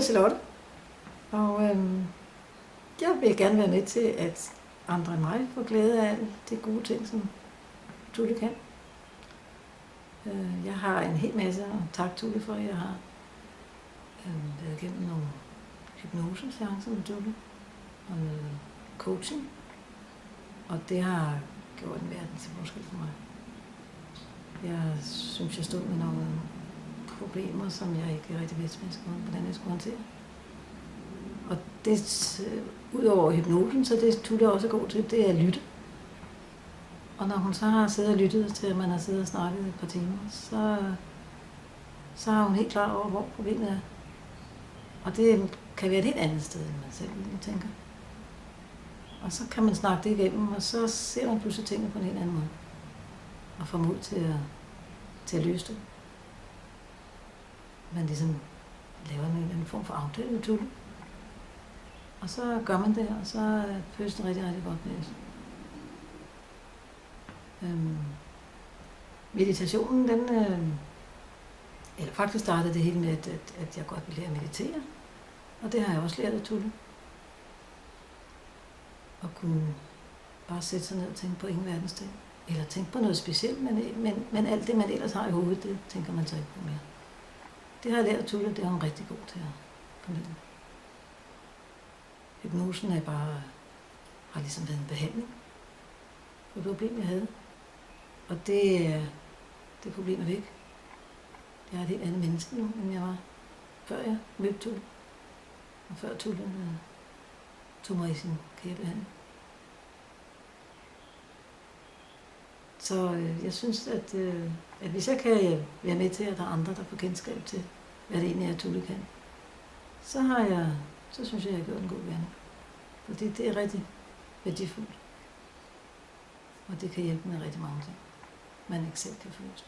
Charlotte, og jeg vil gerne være med til, at andre end mig får glæde af de gode ting, som Tulle kan. Jeg har en hel masse, og tak Tulle for, at jeg har været igennem nogle hypnoseseancer med Tulle og noget coaching, og det har gjort en verden til forskel for mig. Jeg synes, jeg stod med nogle problemer, som jeg ikke rigtig vidste, hvordan jeg skulle håndtere. Og det, udover hypnosen, så det Tulle også er god til, det er at lytte. Og når hun så har siddet og lyttet til, at man har siddet og snakket et par timer, så er hun helt klar over, hvor problemet er. Og det kan være et helt andet sted, end man selv tænker. Og så kan man snakke det igennem, og så ser man pludselig tingene på en helt anden måde. Og får mod til at løse det. Man ligesom laver en eller anden form for aftale med Tulle. Og så gør man det, og så føles det rigtig, rigtig godt med det. Meditationen, den... eller faktisk startede det hele med, at jeg godt ville lære at meditere. Og det har jeg også lært af Tulle. At kunne bare sætte sig ned og tænke på ingen verdens ting. Eller tænke på noget specielt, men alt det, man ellers har i hovedet, det tænker man så ikke på mere. Det har jeg lært af Tulle, det er hun rigtig god til at formidle. Hypnosen har ligesom været en behandling for et problem, jeg havde. Og det problem er væk. Jeg er et helt andet menneske nu, end jeg var, før jeg mødte Tulle. Og før Tulle tog mig i sin kæbehandel. Så jeg synes, at hvis jeg kan være med til, at der er andre, der får kendskab til, hvad det egentlig er, Tulle kan, så synes jeg har gjort en god gerning. Fordi det er rigtig værdifuldt. Og det kan hjælpe med rigtig mange ting, man ikke selv kan få løst.